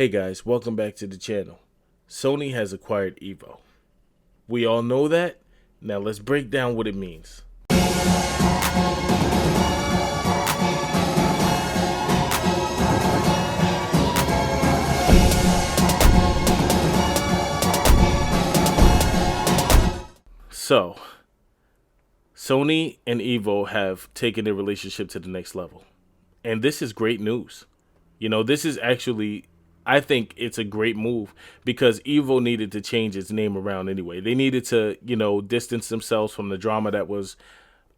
Hey guys, welcome back to the channel. Sony has acquired EVO. We all know that. Now let's break down what it means. So, Sony and EVO have taken their relationship to the next level. And this is great news. This is actually, I think it's a great move because EVO needed to change its name around anyway. They needed to, distance themselves from the drama that was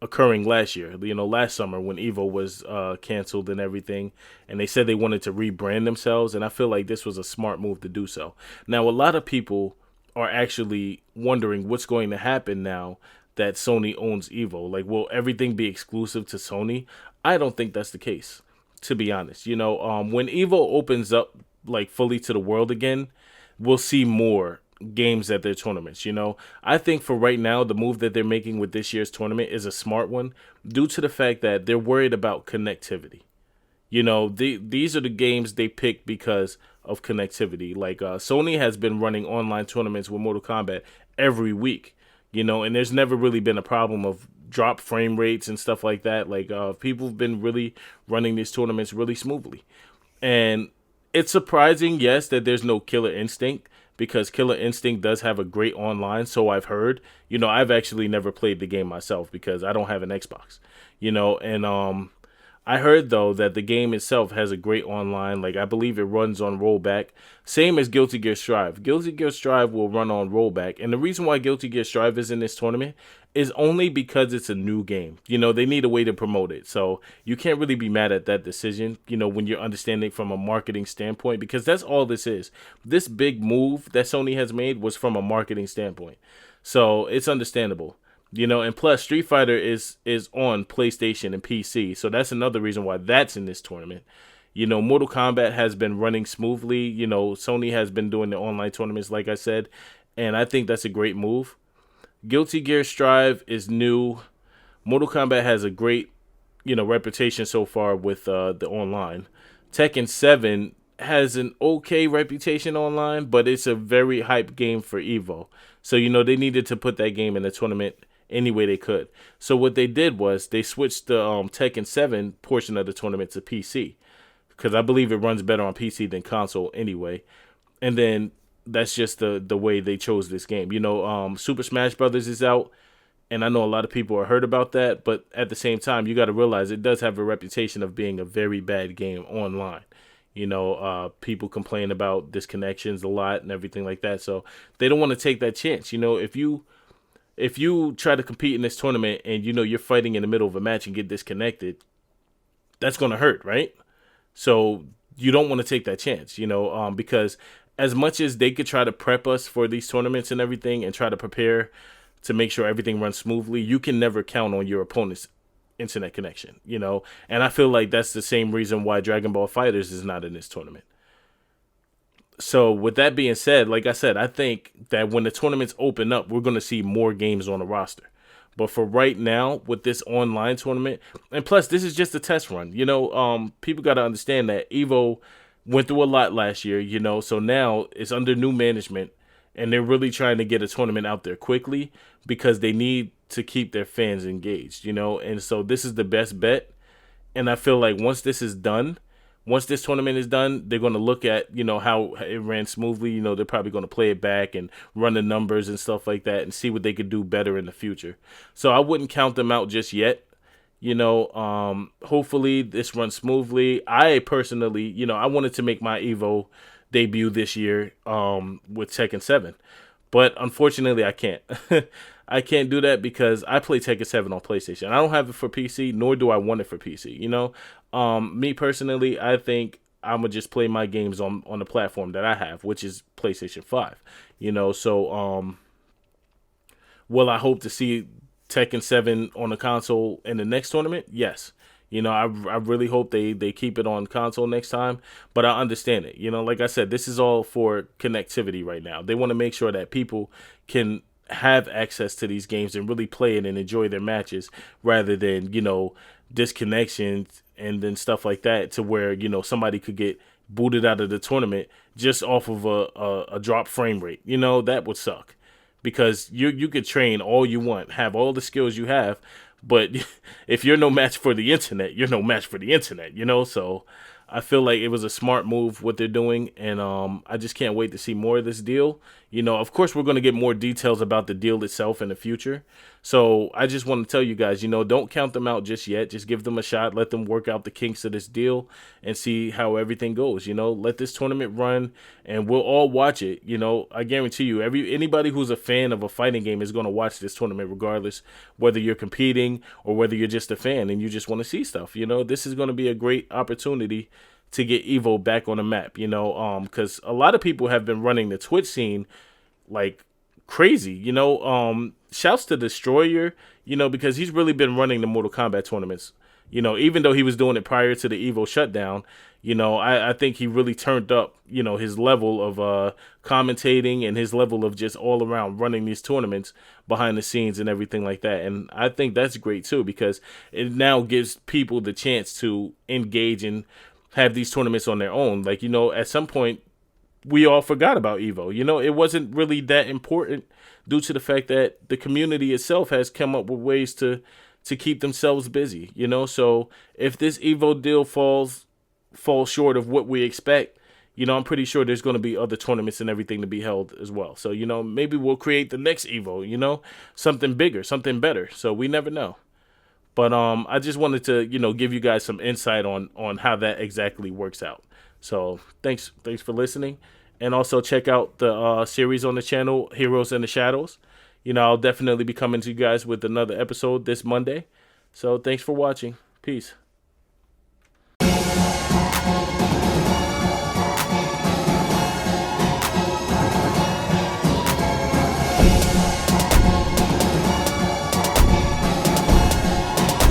occurring last year, last summer when EVO was canceled and everything. And they said they wanted to rebrand themselves. And I feel like this was a smart move to do so. Now, a lot of people are actually wondering what's going to happen now that Sony owns EVO. Like, will everything be exclusive to Sony? I don't think that's the case, to be honest. When EVO opens up like fully to the world again, we'll see more games at their tournaments. I think for right now, the move that they're making with this year's tournament is a smart one due to the fact that they're worried about connectivity. These are the games they picked because of connectivity. Like Sony has been running online tournaments with Mortal Kombat every week, and there's never really been a problem of drop frame rates and stuff like that. Like people have been really running these tournaments really smoothly. And it's surprising, yes, that there's no Killer Instinct because Killer Instinct does have a great online, so I've heard. I've actually never played the game myself because I don't have an Xbox, and I heard, though, that the game itself has a great online. Like, I believe it runs on rollback. Same as Guilty Gear Strive. Guilty Gear Strive will run on rollback. And the reason why Guilty Gear Strive is in this tournament is only because it's a new game. They need a way to promote it. So you can't really be mad at that decision, when you're understanding from a marketing standpoint, because that's all this is. This big move that Sony has made was from a marketing standpoint. So it's understandable. And plus Street Fighter is on PlayStation and PC, so that's another reason why that's in this tournament. Mortal Kombat has been running smoothly. Sony has been doing the online tournaments, like I said, and I think that's a great move. Guilty Gear Strive is new. Mortal Kombat has a great, reputation so far with the online. Tekken 7 has an okay reputation online, but it's a very hype game for EVO. So, they needed to put that game in the tournament any way they could. So what they did was they switched the Tekken 7 portion of the tournament to PC because I believe it runs better on PC than console anyway. And then that's just the way they chose this game. Super Smash Brothers is out, and I know a lot of people are hurt about that, but at the same time, you got to realize it does have a reputation of being a very bad game online. People complain about disconnections a lot and everything like that, so they don't want to take that chance. If you try to compete in this tournament and you're fighting in the middle of a match and get disconnected, that's going to hurt, right? So you don't want to take that chance, because as much as they could try to prep us for these tournaments and everything and try to prepare to make sure everything runs smoothly, you can never count on your opponent's internet connection, And I feel like that's the same reason why Dragon Ball FighterZ is not in this tournament. So with that being said, like I said, I think that when the tournaments open up, we're going to see more games on the roster. But for right now, with this online tournament, and plus this is just a test run, people got to understand that EVO went through a lot last year, so now it's under new management and they're really trying to get a tournament out there quickly because they need to keep their fans engaged, and so this is the best bet. And I feel like once this tournament is done, they're going to look at, how it ran smoothly. They're probably going to play it back and run the numbers and stuff like that and see what they could do better in the future. So I wouldn't count them out just yet. Hopefully this runs smoothly. I personally, I wanted to make my EVO debut this year with Tekken 7. But unfortunately, I can't. I can't do that because I play Tekken 7 on PlayStation. I don't have it for PC, nor do I want it for PC. Me personally, I think I'm going to just play my games on the platform that I have, which is PlayStation 5. So will I hope to see Tekken 7 on the console in the next tournament? Yes. I really hope they keep it on console next time, but I understand it. Like I said, this is all for connectivity right now. They want to make sure that people can have access to these games and really play it and enjoy their matches rather than, disconnections and then stuff like that to where, somebody could get booted out of the tournament just off of a drop frame rate. You know, that would suck because you could train all you want, have all the skills you have, but if you're no match for the internet, you're no match for the internet, you know? So I feel like it was a smart move what they're doing, and I just can't wait to see more of this deal. You know, of course, we're going to get more details about the deal itself in the future. So I just want to tell you guys, you know, don't count them out just yet. Just give them a shot. Let them work out the kinks of this deal and see how everything goes. You know, let this tournament run, and we'll all watch it. You know, I guarantee you, anybody who's a fan of a fighting game is going to watch this tournament regardless, whether you're competing or whether you're just a fan and you just want to see stuff. You know, this is going to be a great opportunity to get Evo back on the map, you know, because a lot of people have been running the Twitch scene like crazy, you know. Shouts to Destroyer, you know, because he's really been running the Mortal Kombat tournaments, you know, even though he was doing it prior to the Evo shutdown. You know, I think he really turned up, you know, his level of commentating and his level of just all around running these tournaments behind the scenes and everything like that. And I think that's great too, because it now gives people the chance to engage and have these tournaments on their own. Like, you know, at some point we all forgot about Evo. You know, it wasn't really that important due to the fact that the community itself has come up with ways to keep themselves busy, you know. So if this Evo deal falls short of what we expect, you know, I'm pretty sure there's going to be other tournaments and everything to be held as well. So, you know, maybe we'll create the next Evo, you know, something bigger, something better. So we never know. But I just wanted to, you know, give you guys some insight on how that exactly works out. So thanks for listening. And also check out the series on the channel, Heroes in the Shadows. You know, I'll definitely be coming to you guys with another episode this Monday. So thanks for watching. Peace.